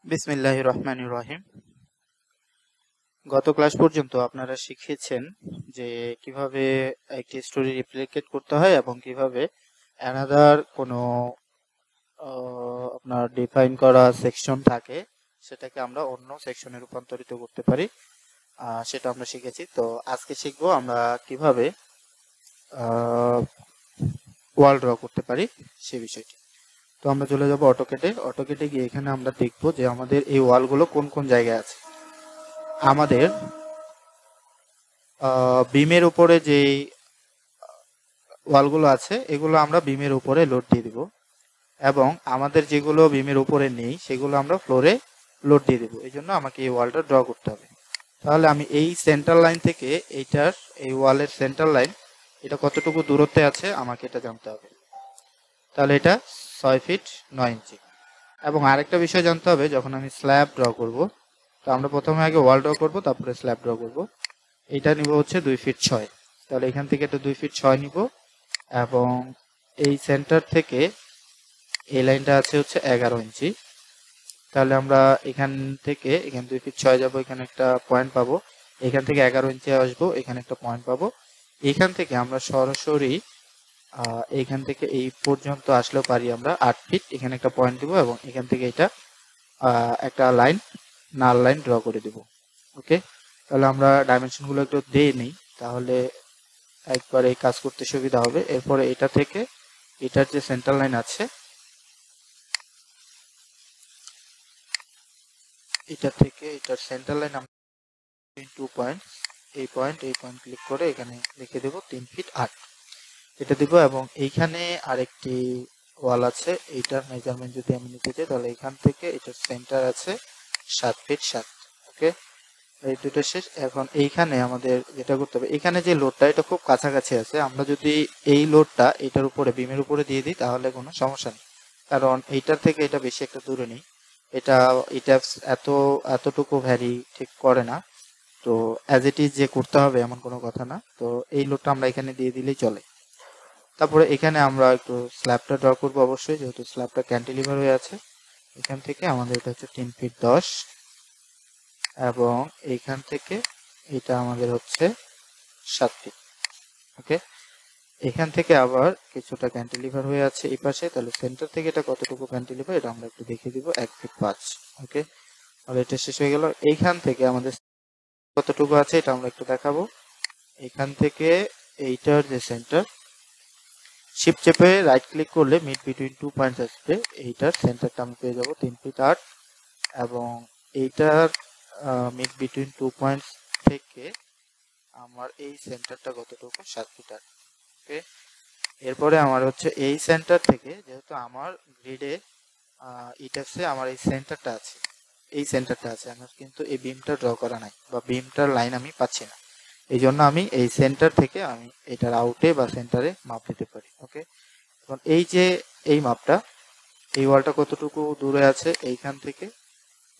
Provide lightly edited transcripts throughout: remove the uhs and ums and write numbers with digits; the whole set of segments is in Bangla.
বিসমিল্লাহির রহমানির রহিম। গত ক্লাস পর্যন্ত আপনারা শিখেছেন যে কিভাবে একটি স্টোরি রেপ্লিকেট করতে হয় এবং কিভাবে অ্যানাদার কোনো আপনার ডিফাইন করা সেকশন থাকে সেটাকে আমরা অন্য সেকশনে রূপান্তরিত করতে পারি। সেটা আমরা শিখেছি। তো আজকে শিখবো আমরা কিভাবে ওয়াল ড্র করতে পারি সে বিষয়টি। তো আমরা চলে যাব অটোকেটে গিয়ে এখানে আমরা দেখবো যে আমাদের এই ওয়ালগুলো কোন কোন জায়গায় আছে। আমাদের বিমের উপরে যে ওয়ালগুলো আছে এগুলো আমরা বিমের উপরে লোড দিয়ে দিব এবং আমাদের যেগুলো বিমের উপরে নেই সেগুলো আমরা ফ্লোরে লোড দিয়ে দেবো। এই জন্য আমাকে এই ওয়ালটা ড্র করতে হবে। তাহলে আমি এই সেন্টার লাইন থেকে এই ওয়ালের সেন্টার লাইন এটা কতটুকু দূরত্বে আছে আমাকে এটা জানতে হবে। তাহলে এটা 6 ফিট 9 ইঞ্চি। এবং আরেকটা বিষয় জানতে হবে, যখন আমি স্ল্যাব ড্র করব, তো আমরা প্রথমে আগে ওয়াল ড্র করব, তারপরে স্ল্যাব ড্র করব। এটা নিব হচ্ছে 2 ফিট 6। তাহলে এখান থেকে এটা 2 ফিট 6 নিব এবং এই সেন্টার থেকে এই লাইনটা আছে হচ্ছে 11 ইঞ্চি। তাহলে আমরা এখান থেকে 2 ফিট 6 যাব, এখানে একটা পয়েন্ট পাবো। এখান থেকে 11 ইঞ্চি আসবো, এখানে একটা পয়েন্ট পাবো। এখান থেকে আমরা সরাসরি এখান থেকে এই পর্যন্ত আসলেও পারি আমরা 8 ফিট। এখানে একটা পয়েন্ট দিব এবং এখান থেকে এটা একটা লাইন, নাল লাইন ড্র করে দেব। ওকে, তাহলে আমরা ডাইমেনশনগুলো একটু দিয়ে নিই, তাহলে একবারে কাজ করতে সুবিধা হবে। এরপরে এটা থেকে এটার যে সেন্টার লাইন আছে, এটা থেকে এটার সেন্টার লাইন আমরা 2 পয়েন্ট, এই পয়েন্ট ক্লিক করে এখানে লিখে দেব 3 ফিট 8 এটা দিব। এবং এইখানে আরেকটি ওয়াল আছে, এইটার মেজারমেন্ট যদি আমি নিতে চাই তাহলে এখান থেকে এটার সেন্টার আছে 7 ফিট 7। ওকে, এই দুটো শেষ। এখন এইখানে আমাদের যেটা করতে হবে, এখানে যে লোডটা এটা খুব কাছাকাছি আছে, আমরা যদি এই লোডটা এটার উপরে বিমের উপরে দিয়ে দিই তাহলে কোনো সমস্যা নেই, কারণ এইটার থেকে এটা বেশি একটা দূরে নেই। এটা এটা এতটুকু ভ্যারি ঠিক করে না। তো অ্যাজ ইট ইজ যে করতে হবে এমন কোনো কথা না। তো এই লোডটা আমরা এখানে দিয়ে দিলেই চলে। তারপরে এখানে আমরা একটু স্ল্যাবটা ড্র করবো অবশ্যই, যেহেতু স্ল্যাবটা ক্যান্টিলিভার হয়ে আছে। এখান থেকে আমাদের এটা হচ্ছে 3 ফিট 10 এবং এইখান থেকে এটা আমাদের হচ্ছে 7 ফিট। ওকে, এখান থেকে আবার কিছুটা ক্যান্টিলিভার হয়ে আছে এই পাশে, তাহলে সেন্টার থেকে এটা কতটুকু ক্যান্টিলিভার এটা আমরা একটু দেখিয়ে দিব, 1 ফিট 5। ওকে, তাহলে এটা শেষ হয়ে গেল। এইখান থেকে আমাদের কতটুকু আছে এটা আমরা একটু দেখাবো। এখান থেকে এইটার যে সেন্টার, শিফট চেপে রাইট ক্লিক করলে মিড বিটুইন 2 পয়েন্টস আসবে, এইটার সেন্টারটা আমি পেয়ে যাবো 3 ফিট 8 এবং এইটার মিড বিটুইন 2 পয়েন্টস থেকে আমার এই সেন্টারটা কতটুকু, 7 ফিট 8। ওকে, এরপরে আমার হচ্ছে এই সেন্টার থেকে, যেহেতু আমার গ্রিডে ইটাসে আমার এই সেন্টারটা আছে, আমার কিন্তু এই বিমটা ড্র করা নাই বা বিমটার লাইন আমি পাচ্ছি না। এই জন্য আমি এই সেন্টার থেকে আমি এটার আউটে বা সেন্টারে মাপ দিতে পারি। ওকে, এখন এই যে এই মাপটা, এই ওয়ালটা কতটুকু দূরে আছে এইখান থেকে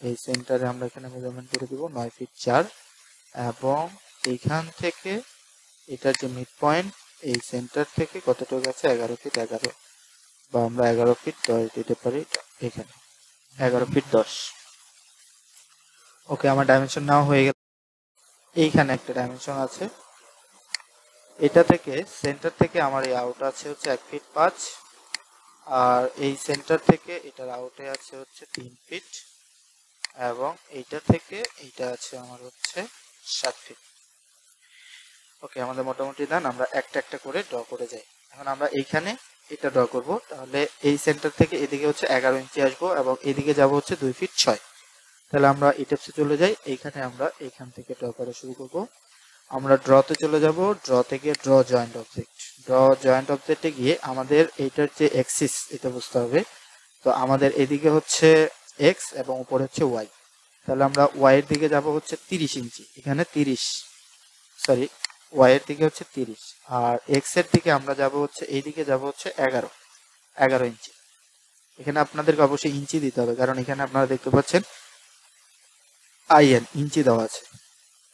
এই সেন্টারে আমরা এখানে মেজারমেন্ট করে দিব 9 ফিট 4 এবং এইখান থেকে এটার যে মিড পয়েন্ট এই সেন্টার থেকে কতটুকু আছে 11 ফিট 11 বা আমরা 11 ফিট 10 দিতে পারি। এখানে 11 ফিট 10। ওকে, আমার ডাইমেনশন নেওয়া হয়ে গেল। এইখানে একটা ডাইমেনশন আছে, এটা থেকে সেন্টার থেকে আমার এই আউট আছে হচ্ছে 1 ফিট 5 আর এই সেন্টার থেকে এটার আউটে আছে হচ্ছে 3 ফিট এবং এইটা থেকে এইটা আছে আমার হচ্ছে 7 ফিট। ওকে, আমাদের মোটামুটি দেন, আমরা একটা একটা করে ড্র করে যাই। এখন আমরা এইখানে এটা ড্র করব, তাহলে এই সেন্টার থেকে এদিকে হচ্ছে 11 ইঞ্চি আসবো এবং এদিকে যাব হচ্ছে 2 ফিট 6। তাহলে আমরা ইটেপসে চলে যাই, এইখানে আমরা এইখান থেকে ড্র করা শুরু করব। আমরা ড্রতে চলে যাব, ড্র থেকে draw joint object, draw joint অবজেক্টে গিয়ে আমাদের এইটার যে এক্সিস এটা বুঝতে হবে। তো আমাদের এদিকে হচ্ছে এক্স এবং উপরে হচ্ছে ওয়াই। তাহলে আমরা ওয়াই এর দিকে যাব হচ্ছে 30 ইঞ্চি, এখানে 30, সরি, ওয়াই এর দিকে হচ্ছে 30 আর এক্স এর দিকে আমরা যাব হচ্ছে এইদিকে যাব হচ্ছে 11 ইঞ্চি। এখানে আপনাদেরকে অবশ্যই ইঞ্চি দিতে হবে, কারণ এখানে আপনারা দেখতে পাচ্ছেন আইএন ইঞ্চি দেওয়া আছে।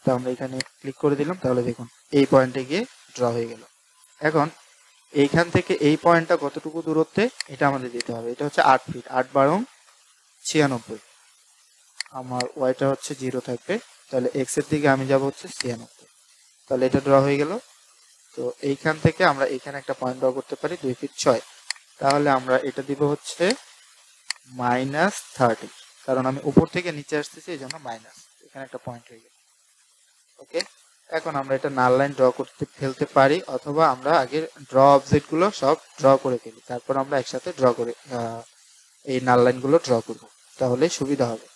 তো আমরা এখানে ক্লিক করে দিলাম, তাহলে দেখুন এই পয়েন্টে গিয়ে ড্র হয়ে গেল। এখন এইখান থেকে এই পয়েন্টটা কতটুকু দূরত্বে এটা আমাদের দিতে হবে। এটা হচ্ছে 8 ফিট, 8 12 96। আমার ওয়াইটা হচ্ছে 0 থাকবে, তাহলে এক্স এর দিকে আমি যাব হচ্ছে 96। তাহলে এটা ড্র হয়ে গেল। তো এইখান থেকে আমরা এখানে একটা পয়েন্ট ড্র করতে পারি 2 ফিট 6। তাহলে আমরা এটা দিব হচ্ছে -30, কারণ আমি উপর থেকে নিচে আসতেছি এই জন্য মাইনাস, এখানে একটা পয়েন্ট হয়ে গেল। ওকে, এখন আমরা এটা নাল লাইন ড্র করতে ফেলতে পারি, অথবা আমরা আগে ড্র অবজেক্ট গুলো সব ড্র করে ফেলি, তারপর আমরা একসাথে ড্র করে এই নাল লাইন গুলো ড্র করব, তাহলে সুবিধা হবে।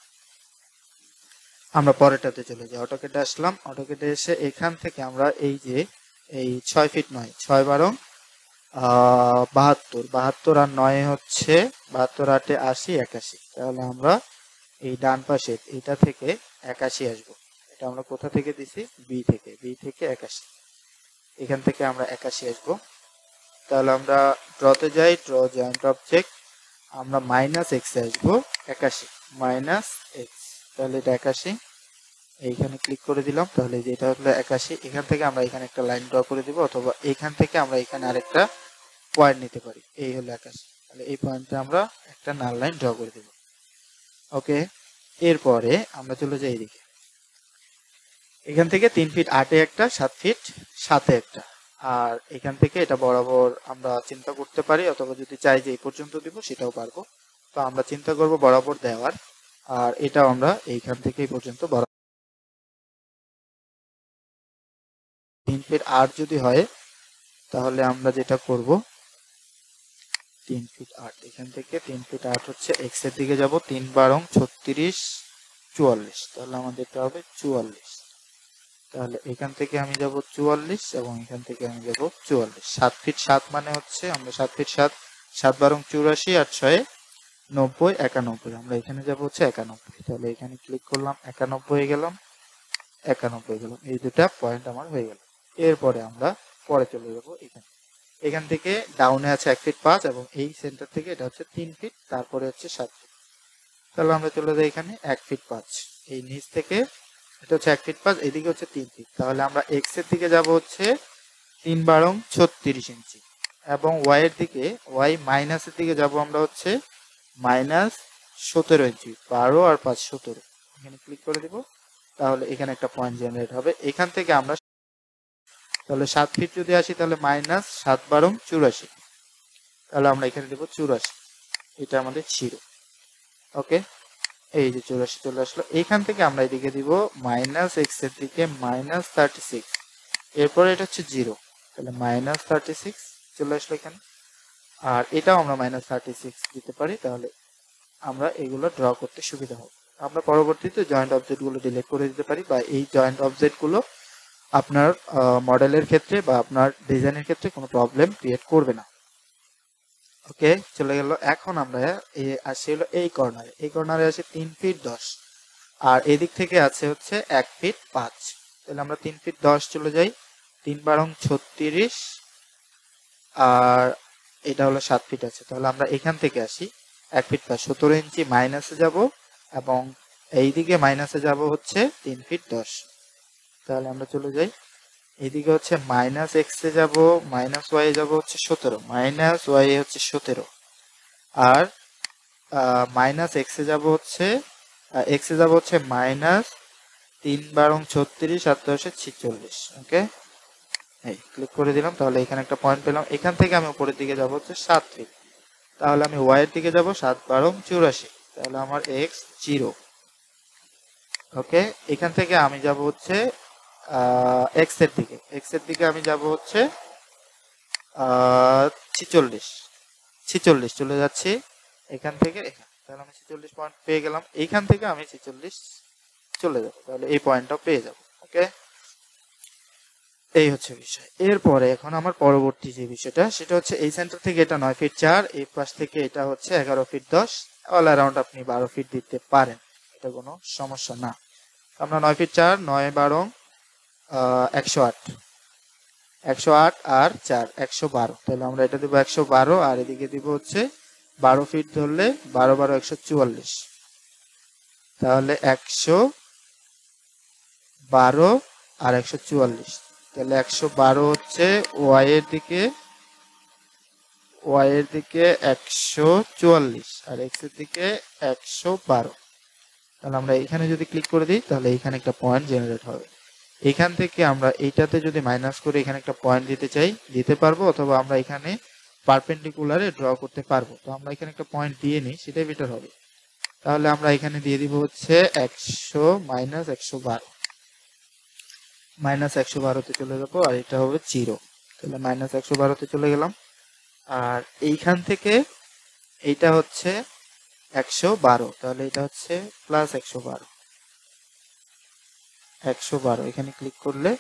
আমরা পরেরটাতে চলে যাই। অটোকেটে আসলাম, অটোকেটে এসে এখান থেকে আমরা এই যে এই 6 ফিট নয়, 6 12 72, 72 আর 9 হচ্ছে 72 8 80 81। তাহলে আমরা এই ডান পাশের এটা থেকে 81 আসবো। এটা আমরা কোথা থেকে দিছি? বি থেকে, বি থেকে 81, এখান থেকে আমরা 81 আসবো। তাহলে আমরা ড্রতে যাই, ড্র জয়েন্ট অবজেক্ট, আমরা মাইনাস এক্স এ আসবো 81, মাইনাস এক্স, তাহলে এটা 81, এইখানে ক্লিক করে দিলাম। তাহলে যেটা হলো 81, এখান থেকে আমরা এখানে একটা লাইন ড্র করে দিব, অথবা এইখান থেকে আমরা এখানে আরেকটা পয়েন্ট নিতে পারি। এই হলো 81, তাহলে এই পয়েন্টে আমরা একটা নাল লাইন ড্র করে দেব। ওকে, এরপরে আমরা চলে যাই এদিকে, এখান থেকে 3 ফিট 8 একটা, 7 ফিট 7 একটা, আর এখান থেকে এটা বরাবর আমরা চিন্তা করতে পারি, অথবা যদি চাই যে এই পর্যন্ত দিব সেটাও পারবো। তো আমরা চিন্তা করব বরাবর দেওয়ার, আর এটাও আমরা এইখান থেকে এই পর্যন্ত বরাবর 3 ফিট 8 যদি হয়, তাহলে আমরা যেটা করব 3 ফিট 8, এখান থেকে 3 ফিট 8 হচ্ছে এক্স এর দিকে যাব, 3 12 36 44, তাহলে আমাদের এটা হবে 44। তাহলে এখান থেকে আমি যাব 44 এবং এখান থেকে আমি যাব 44। 7 ফিট 7 মানে হচ্ছে আমরা 7 ফিট 7, 7 12 84 আর 6 90 91, আমরা এখানে যাব হচ্ছে 91। তাহলে এখানে ক্লিক করলাম, 91 হয়ে গেলাম, 91 গেলাম, এই দুটা পয়েন্ট আমার হয়ে গেল। এরপরে আমরা পরে চলে যাব এখানে, এখান থেকে ডাউনে আছে 1 ফিট 5 এবং এই সেন্টার থেকে এটা হচ্ছে 3 ফিট, তারপরে হচ্ছে 7 ফিট। তাহলে আমরা চলে যাই এখানে 1 ফিট 5, এই নিচ থেকে এটা হচ্ছে 1 ফিট 5, এদিকে হচ্ছে 3 ফিট। তাহলে আমরা এক্স এর দিকে যাব হচ্ছে 3 12 36 ইঞ্চি, এবং ওয়াই এর দিকে, ওয়াই মাইনাস এর দিকে যাব আমরা হচ্ছে -17 ইঞ্চি, 12 আর 5 17, এখানে ক্লিক করে দিব। তাহলে এখানে একটা পয়েন্ট জেনারেট হবে, এখান থেকে আমরা তাহলে 7 ফিট যদি আসি, তাহলে -7 12 84, তাহলে আমরা এখানে দেব 84, এটা আমাদের ছিল। ওকে, এই যে 84 চলে আসলো। এইখান থেকে আমরা এদিকে দিব -x এর দিকে -36, এরপরে এটা হচ্ছে 0, তাহলে -36 চলে আসলো এখানে, আর এটাও আমরা -36 দিতে পারি, তাহলে আমরা এগুলো ড্র করতে সুবিধা হবে। আমরা পরবর্তীতে জয়েন্ট অবজেক্ট গুলো ডিলিট করে দিতে পারি, বা এই জয়েন্ট অবজেক্ট গুলো আপনার মডেলের ক্ষেত্রে বা আপনার ডিজাইনের ক্ষেত্রে কোনো প্রবলেম ক্রিয়েট করবে না। ওকে, চলে গেল। এখন আমরা আসি হলো এই কর্নারে, এই কর্নারে আসি 3 ফিট 10, আর এদিক থেকে আছে হচ্ছে 1 ফিট 5, তাহলে আমরা 3 ফিট 10 চলে যাই, 3 12 36, আর এটা হলো 7 ফিট আছে, তাহলে আমরা এখান থেকে আসি 1 ফিট 5 17 ইঞ্চি মাইনাসে যাব, এবং এইদিকে মাইনাসে যাব হচ্ছে 3 ফিট 10, তাহলে আমরা চলে যাই এইদিকে হচ্ছে -x এ যাব, -y এ যাব হচ্ছে 17, -y এ হচ্ছে 17, আর -x এ যাব হচ্ছে x এ যাব হচ্ছে -3 12 36 7 10 46। ওকে, এই ক্লিক করে দিলাম, তাহলে এখানে একটা পয়েন্ট পেলাম। এখান থেকে আমি উপরের দিকে যাব হচ্ছে 7 ফিট, তাহলে আমি y এর দিকে যাব 7 12 84, তাহলে আমার x 0। ওকে, এখান থেকে আমি যাব হচ্ছে x এর দিকে, x এর দিকে আমি যাব হচ্ছে 46, 46 চলে যাচ্ছি এখান থেকে এখানে, তাহলে আমি 46 পয়েন্ট পেয়ে গেলাম। এইখান থেকে আমি 46 চলে যাব, তাহলে এই পয়েন্টটা পেয়ে যাব। ওকে, এই হচ্ছে বিষয়। এরপরে এখন আমার পরবর্তী যে বিষয়টা, সেটা হচ্ছে এই সেন্টার থেকে এটা 9 ফিট 4, এই পাশ থেকে এটা হচ্ছে 11 ফিট 10, অল অ্যারাউন্ড আপনি 12 ফিট দিতে পারেন, এটা কোনো সমস্যা না। আমরা 9 ফিট 4 9 12 108, 108 আর 4 112, তাহলে আমরা এটা দিব 112, আর এদিকে দিব হচ্ছে 12 ফিট ধরলে 12 12 144, তাহলে 112 আর 144, তাহলে 112 হচ্ছে ওয়াই এর দিকে, ওয়াই এর দিকে 144, আর এক্স এর দিকে 112, তাহলে আমরা এখানে যদি ক্লিক করে দিই তাহলে এখানে একটা পয়েন্ট জেনারেট হবে। এখান থেকে আমরা এইটাতে যদি মাইনাস করে এখানে একটা পয়েন্ট দিতে চাই দিতে পারবো, অথবা আমরা এখানে পারপেন্ডিকুলারে ড্র করতে পারবো। তো আমরা এখানে একটা পয়েন্ট দিয়ে নিই, সেটাই বেটার হবে। তাহলে আমরা এখানে দিয়ে দিব হচ্ছে 100 মাইনাস 112, মাইনাস 112তে চলে যাবো, আর এটা হবে 0। তাহলে মাইনাস 112তে চলে গেলাম। আর এইখান থেকে এইটা হচ্ছে 112, তাহলে এটা হচ্ছে প্লাস 112, 112 এখানে ক্লিক করলে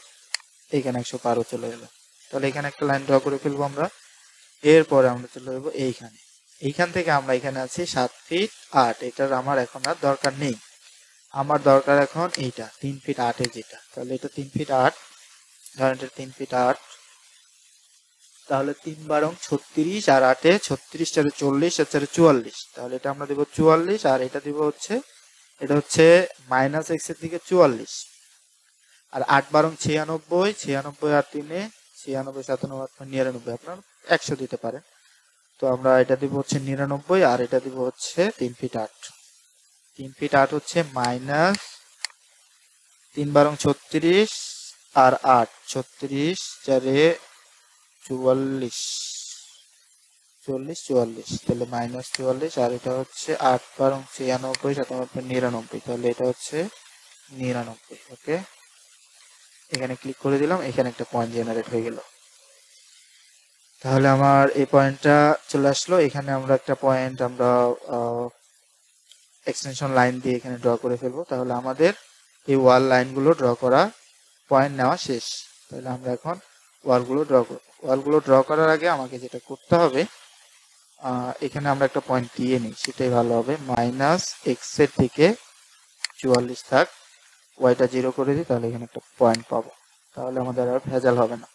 এইখানে 112 চলে গেল। তাহলে এখানে একটা লাইন ড্র করে ফেলবো আমরা। এরপরে আমরা চলে যাবো এইখানে। এইখান থেকে আমরা এখানে আছি 7 ফিট 8, এটার আমার এখন আর দরকার নেই। আমার দরকার এখন এইটা 3 ফিট 8 যেটা। তাহলে এটা 3 ফিট 8, ধরেন এটা 3 ফিট 8। তাহলে 3 বারং 36, আর 8 এ 36 4 40 আর 4 44। তাহলে এটা আমরা দেব 44, আর এটা দিব হচ্ছে, এটা হচ্ছে মাইনাস x এর দিকে 44। আর 8 বারং 96, 96 আর 3 এ 96 97 8 99, আপনার 100 দিতে পারেন। তো আমরা এটা দিব হচ্ছে 99, আর এটা দিব হচ্ছে 3 ফিট 8। 3 ফিট 8 হচ্ছে মাইনাস 3 বারং 36 আর 8, 36 4 এ 44, 44, তাহলে মাইনাস 44, আর এটা হচ্ছে 8 বারং 96 97 99, তাহলে এটা হচ্ছে 99। ওকে, এখানে ক্লিক করে দিলাম, এখানে একটা পয়েন্ট জেনারেট হয়ে গেল। তাহলে আমার এই পয়েন্টটা চলে আসলো। এখানে আমরা একটা পয়েন্ট আমরা এক্সটেনশন লাইন দিয়ে এখানে ড্র করে ফেলবো। তাহলে আমাদের এই ওয়াল লাইনগুলো ড্র করা, পয়েন্ট নেওয়া শেষ। তাহলে আমরা এখন ওয়ালগুলো ড্র করব। ওয়ালগুলো ড্র করার আগে আমাকে যেটা করতে হবে, এখানে আমরা একটা পয়েন্ট দিয়ে নিই, সেটাই ভালো হবে। মাইনাস এক্স এর দিকে 44 থাক, ওয়াইটা 0 করে দিই, তাহলে এখানে একটা পয়েন্ট পাবো। তাহলে আমাদের আর ভেজাল হবে না।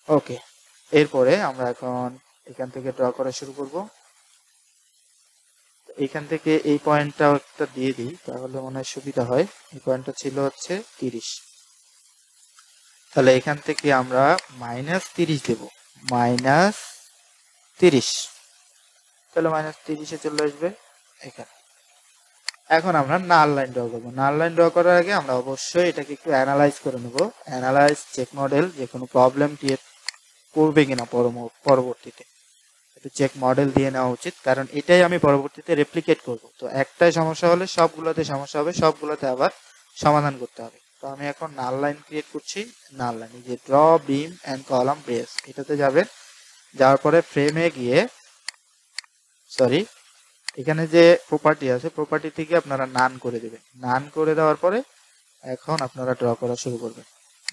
ওকে, এরপরে আমরা এখন এখান থেকে ড্র করা শুরু করব। এখান থেকে এই পয়েন্টটা একটা দিয়ে দিই, তাহলে মনে হয় সুবিধা হয়। এই পয়েন্টটা ছিল হচ্ছে 30। তাহলে এখান থেকে আমরা মাইনাস 30 দেব, মাইনাস 30। তাহলে মাইনাস 30-এ চলে আসবে এখানে। এখন আমরা নাল লাইন ড্র করবো। নাল লাইন ড্র করার আগে আমরা অবশ্যই এটাকে একটু অ্যানালাইজ করে নেব। অ্যানালাইজ চেক মডেল, যে কোনো প্রবলেম ক্রিয়েট করবে কিনা পরবর্তীতে একটু চেক মডেল দিয়ে নেওয়া উচিত, কারণ এটাই আমি পরবর্তীতে রেপ্লিকেট করব। তো একটাই সমস্যা হলে সবগুলোতে সমস্যা হবে, সবগুলোতে আবার সমাধান করতে হবে। তো আমি এখন নাল লাইন ক্রিয়েট করছি। নাল লাইন, যে draw beam and column brace, এটাতে যাবেন। যাওয়ার পরে ফ্রেমে গিয়ে, সরি, এখানে যে প্রপার্টি আছে, প্রপার্টি থেকে আপনারা নান করে দেবেন। নান করে দেওয়ার পরে এখন আপনারা ড্র করা শুরু করবেন।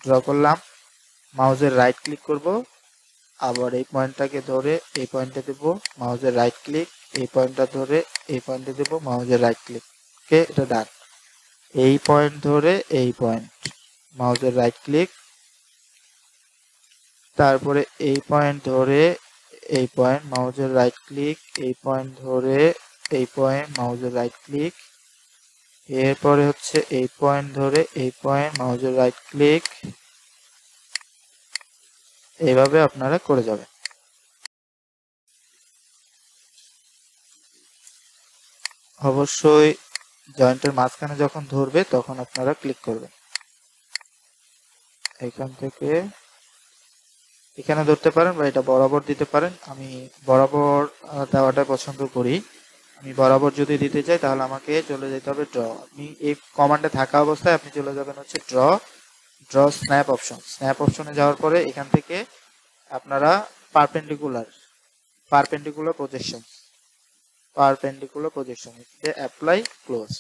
ড্র করলাম, মাউসের রাইট ক্লিক করব, আবার এই পয়েন্টটাকে ধরে এই পয়েন্টে দেব, মাউসের রাইট ক্লিক, এই পয়েন্টটা ধরে এই পয়েন্টে দেব, মাউসের রাইট ক্লিক। ওকে, এটা ডান। এই পয়েন্ট ধরে এই পয়েন্ট, মাউসের রাইট ক্লিক, তারপরে এই পয়েন্ট ধরে এই পয়েন্ট, মাউসের রাইট ক্লিক, এই পয়েন্ট ধরে এই পয়েন্ট, মাউসের রাইট ক্লিক, এরপরে হচ্ছে এই পয়েন্ট ধরে এই পয়েন্ট, মাউসের রাইট ক্লিক। এইভাবে আপনারা করে যাবেন। অবশ্যই জয়েন্টের মাঝখানে যখন ধরবে তখন আপনারা ক্লিক করবেন। এখান থেকে এখানে ধরতে পারেন, বা এটা বরাবর দিতে পারেন। আমি বরাবর দেওয়াটা পছন্দ করি। আমি বরাবর যদি দিতে চাই তাহলে আমাকে চলে যেতে হবে ড্র। আপনি এই কমান্ডে থাকা অবস্থায় আপনি চলে যাবেন হচ্ছে ড্র স্ন্যাপ অপশন। স্ন্যাপ অপশনে যাওয়ার পরে এখান থেকে আপনারা পারপেন্ডিকুলার প্রজেকশন এতে অ্যাপ্লাই ক্লোজ,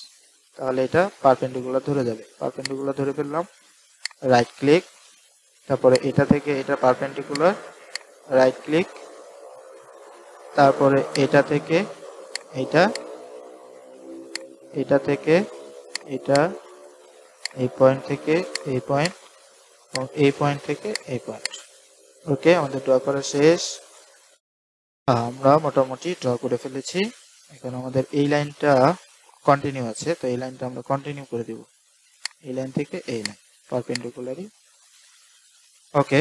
তাহলে এটা পারপেন্ডিকুলার ধরে যাবে। পারপেন্ডিকুলার ধরে ফেললাম, রাইট ক্লিক, তারপরে এটা থেকে এটা পারপেন্ডিকুলার, রাইট ক্লিক, তারপরে এটা থেকে এটা, এটা থেকে এটা, এই পয়েন্ট থেকে এই পয়েন্ট, এবং এই পয়েন্ট থেকে এই পয়েন্ট। ওকে, আমাদের ড্র করা শেষ। আমরা মোটামুটি ড্র করে ফেলেছি। এখন আমাদের এই লাইনটা কন্টিনিউ আছে, তো এই লাইনটা আমরা কন্টিনিউ করে দিব, এই লাইন থেকে এই লাইন পারপেন্ডিকুলারই। ওকে,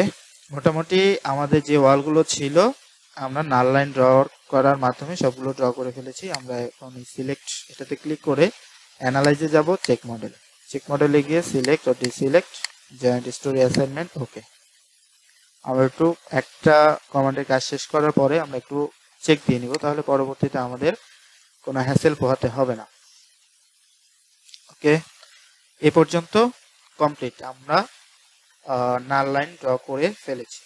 মোটামুটি আমাদের যে ওয়ালগুলো ছিল আমরা নাল লাইন ড্র করার মাধ্যমে সবগুলো ড্র করে ফেলেছি। আমরা এখন সিলেক্ট এটাতে ক্লিক করে অ্যানালাইজে যাব, চেক মডেলে গিয়ে সিলেক্ট ও ডিসিলেক্ট জয়েন্ট স্টোরি অ্যাসাইনমেন্ট। ওকে, আমরা একটু একটা কমান্ডের কাজ শেষ করার পরে আমরা একটু চেক দিয়ে নিব, তাহলে পরবর্তীতে আমাদের কোনো হ্যাসেল পোহাতে হবে না। ওকে, এ পর্যন্ত কমপ্লিট। আমরা নাল লাইন ড্র করে ফেলেছি।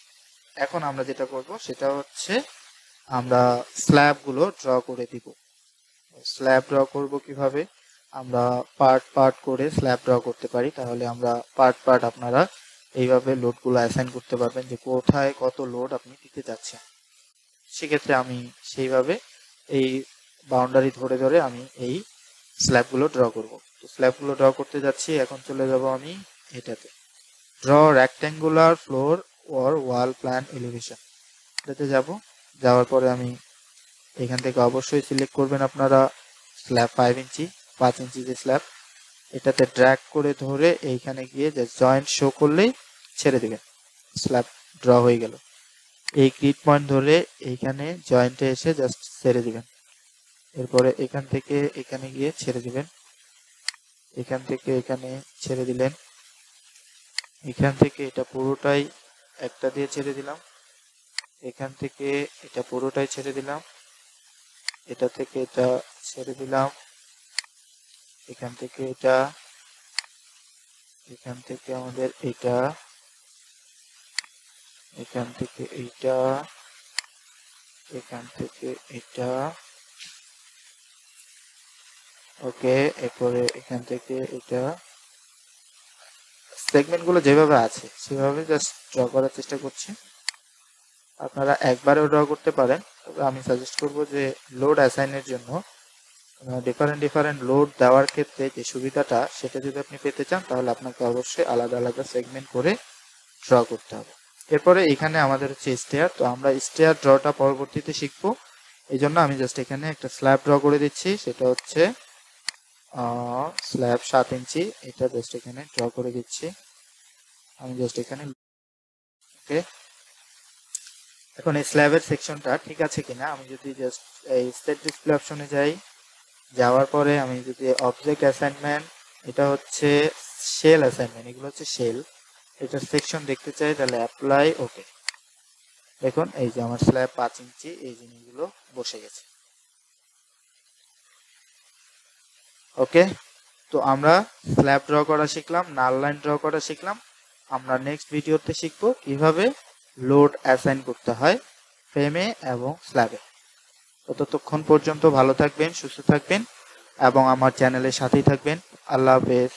এখন আমরা যেটা করব সেটা হচ্ছে আমরা স্ল্যাবগুলো ড্র করে দিব। স্ল্যাব ড্র করব কিভাবে, আমরা পার্ট পার্ট করে স্ল্যাব ড্র করতে পারি। তাহলে আমরা পার্ট পার্ট আপনারা এইভাবে লোডগুলো অ্যাসাইন করতে পারবেন যে কোথায় কত লোড আপনি দিতে যাচ্ছেন। সেক্ষেত্রে আমি সেইভাবে এই বাউন্ডারি ধরে ধরে আমি এই স্ল্যাবগুলো ড্র করব। তো স্ল্যাবগুলো ড্র করতে যাচ্ছি। এখন চলে যাব আমি এটাতে, draw rectangular floor or wall plan elevation, এটাতে যাব। যাওয়ার পরে আমি এখান থেকে অবশ্যই সিলেক্ট করবেন আপনারা স্ল্যাব 5 ইঞ্চি যে স্ল্যাব, এটাতে ড্র্যাগ করে ধরে এইখানে গিয়ে যে জয়েন্ট শো করলেই ছেড়ে দিবেন, স্ল্যাব ড্র হয়ে গেল। এই গ্রিড পয়েন্ট ধরে এইখানে জয়েন্টে এসে জাস্ট ছেড়ে দিবেন। এরপরে এখান থেকে এখানে গিয়ে ছেড়ে দিবেন, এখান থেকে এখানে ছেড়ে দিলেন, এখান থেকে এটা পুরোটাই একটা দিয়ে ছেড়ে দিলাম, এখান থেকে এটা পুরোটাই ছেড়ে দিলাম, এটা থেকে এটা ছেড়ে দিলাম, এখান থেকে এটা, এখান থেকে আমাদের এটা, এখান থেকে এইটা, এখান থেকে এটা। ওকে, এরপরে এখান থেকে এটা। সেগমেন্ট গুলো যেভাবে আছে সেভাবে জাস্ট ড্র করার চেষ্টা করছি। আপনারা একবারেও ড্র করতে পারেন, তবে আমি সাজেস্ট করব যে লোড অ্যাসাইনের জন্য ডিফারেন্ট লোড দেওয়ার ক্ষেত্রে যে সুবিধাটা সেটা যদি আপনি পেতে চান তাহলে আপনাকে অবশ্যই আলাদা আলাদা সেগমেন্ট করে ড্র করতে হবে। এরপরে এখানে আমাদের হচ্ছে স্টেয়ার, তো আমরা স্টেয়ার ড্রটা পরবর্তীতে শিখবো। এই জন্য আমি জাস্ট এখানে একটা স্ল্যাব ড্র করে দিচ্ছি, সেটা হচ্ছে স্ল্যাব 7 ইঞ্চি, এটা জাস্ট এখানে ড্র করে দিচ্ছি আমি জাস্ট এখানে। ওকে, এখন এই স্ল্যাবের সেকশনটা ঠিক আছে কিনা আমি যদি জাস্ট এই সেট ডিসপ্লে অপশনে যাই, যাওয়ার পরে আমি যদি অবজেক্ট অ্যাসাইনমেন্ট, এটা হচ্ছে শেল অ্যাসাইনমেন্ট, এগুলো হচ্ছে শেল, এটার সেকশন দেখতে চাই, তাহলে অ্যাপ্লাই। ওকে, দেখুন এই যে আমার স্ল্যাব 5 ইঞ্চি, এই জিনিসগুলো বসে গেছে। ওকে, তো আমরা স্ল্যাব ড্র করা শিখলাম, নাল লাইন ড্র করা শিখলাম। আমরা নেক্সট ভিডিওতে শিখবো কিভাবে লোড অ্যাসাইন করতে হয় ফ্রেমে এবং স্ল্যাবে। তো ততক্ষণ পর্যন্ত ভালো থাকবেন, সুস্থ থাকবেন এবং আমার চ্যানেলের সাথেই থাকবেন। আল্লাহ হাফেজ।